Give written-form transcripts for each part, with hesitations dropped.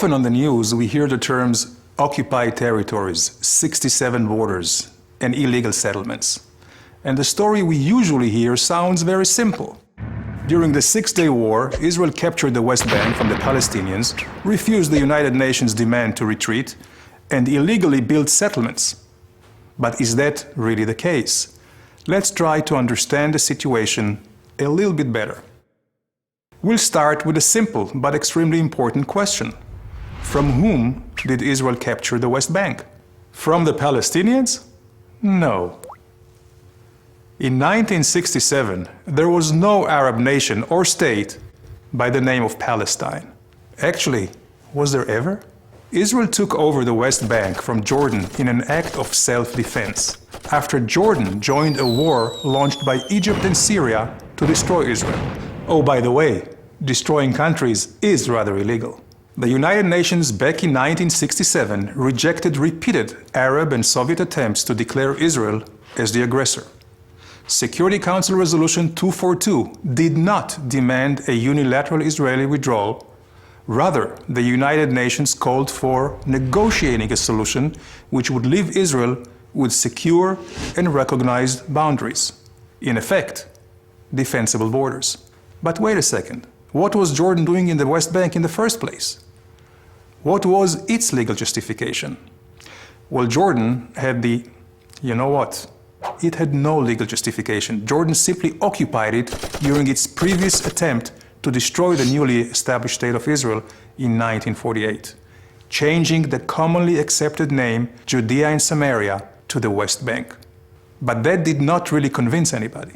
Often on the news we hear the terms occupied territories, 67 borders, and illegal settlements. And the story we usually hear sounds very simple. During the Six-Day War, Israel captured the West Bank from the Palestinians, refused the United Nations' demand to retreat, and illegally built settlements. But is that really the case? Let's try to understand the situation a little bit better. We'll start with a simple but extremely important question. From whom did Israel capture the West Bank? From the Palestinians? No. In 1967, there was no Arab nation or state by the name of Palestine. Actually, was there ever? Israel took over the West Bank from Jordan in an act of self-defense, after Jordan joined a war launched by Egypt and Syria to destroy Israel. Oh, by the way, destroying countries is rather illegal. The United Nations back in 1967 rejected repeated Arab and Soviet attempts to declare Israel as the aggressor. Security Council Resolution 242 did not demand a unilateral Israeli withdrawal. Rather, the United Nations called for negotiating a solution which would leave Israel with secure and recognized boundaries. In effect, defensible borders. But wait a second. What was Jordan doing in the West Bank in the first place? What was its legal justification? Well, Jordan had It had no legal justification. Jordan simply occupied it during its previous attempt to destroy the newly established State of Israel in 1948, changing the commonly accepted name Judea and Samaria to the West Bank. But that did not really convince anybody.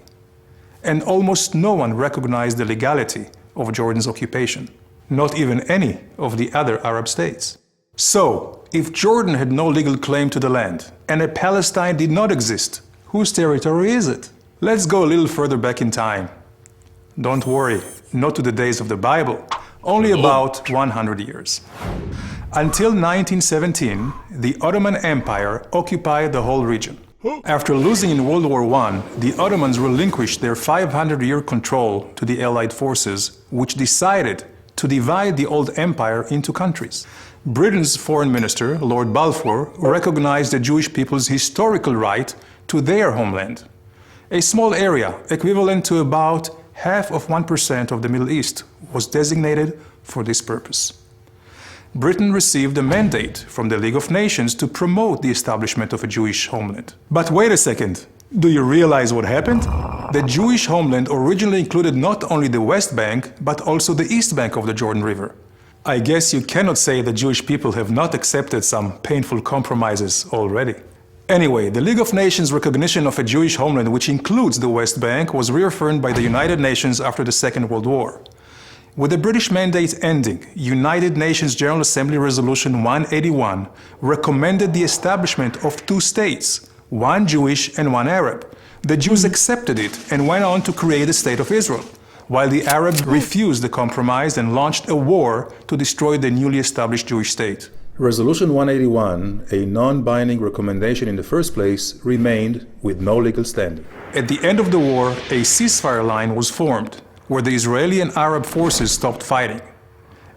And almost no one recognized the legality of Jordan's occupation, not even any of the other Arab states. So, if Jordan had no legal claim to the land, and a Palestine did not exist, whose territory is it? Let's go a little further back in time. Don't worry, not to the days of the Bible, only about 100 years. Until 1917, the Ottoman Empire occupied the whole region. After losing in World War I, the Ottomans relinquished their 500-year control to the Allied forces, which decided to divide the old empire into countries. Britain's foreign minister, Lord Balfour, recognized the Jewish people's historical right to their homeland. A small area, equivalent to about 0.5% of the Middle East, was designated for this purpose. Britain received a mandate from the League of Nations to promote the establishment of a Jewish homeland. But wait a second, do you realize what happened? The Jewish homeland originally included not only the West Bank, but also the East Bank of the Jordan River. I guess you cannot say the Jewish people have not accepted some painful compromises already. Anyway, the League of Nations' recognition of a Jewish homeland, which includes the West Bank, was reaffirmed by the United Nations after the Second World War. With the British mandate ending, United Nations General Assembly Resolution 181 recommended the establishment of two states, one Jewish and one Arab. The Jews accepted it and went on to create the State of Israel, while the Arabs refused the compromise and launched a war to destroy the newly established Jewish state. Resolution 181, a non-binding recommendation in the first place, remained with no legal standing. At the end of the war, a ceasefire line was formed, where the Israeli and Arab forces stopped fighting.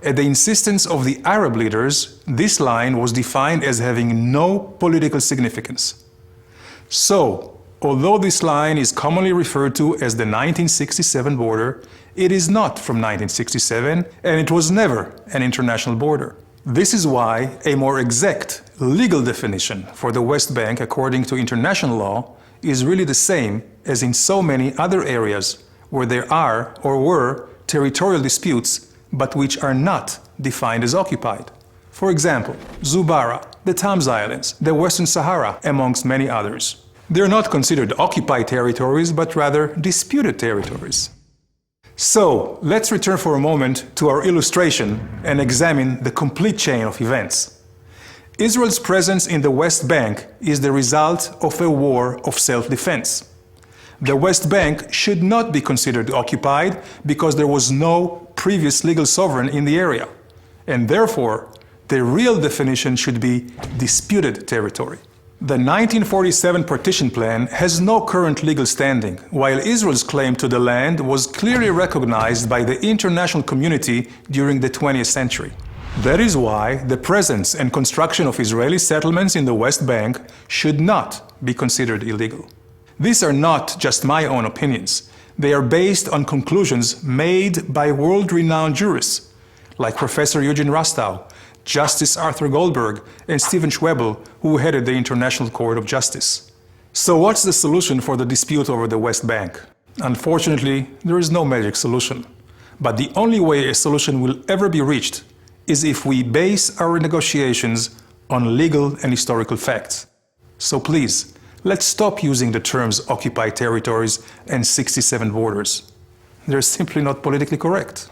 At the insistence of the Arab leaders, this line was defined as having no political significance. So, although this line is commonly referred to as the 1967 border, it is not from 1967, and it was never an international border. This is why a more exact legal definition for the West Bank, according to international law, is really the same as in so many other areas where there are or were territorial disputes, but which are not defined as occupied. For example, Zubarah, the Tams Islands, the Western Sahara, amongst many others. They're not considered occupied territories, but rather disputed territories. So, let's return for a moment to our illustration and examine the complete chain of events. Israel's presence in the West Bank is the result of a war of self-defense. The West Bank should not be considered occupied because there was no previous legal sovereign in the area, and therefore, the real definition should be disputed territory. The 1947 partition plan has no current legal standing, while Israel's claim to the land was clearly recognized by the international community during the 20th century. That is why the presence and construction of Israeli settlements in the West Bank should not be considered illegal. These are not just my own opinions. They are based on conclusions made by world-renowned jurists like Professor Eugene Rastow, Justice Arthur Goldberg, and Stephen Schwebel, who headed the International Court of Justice. So what's the solution for the dispute over the West Bank? Unfortunately, there is no magic solution. But the only way a solution will ever be reached is if we base our negotiations on legal and historical facts. So please, let's stop using the terms occupied territories and 67 borders. They're simply not politically correct.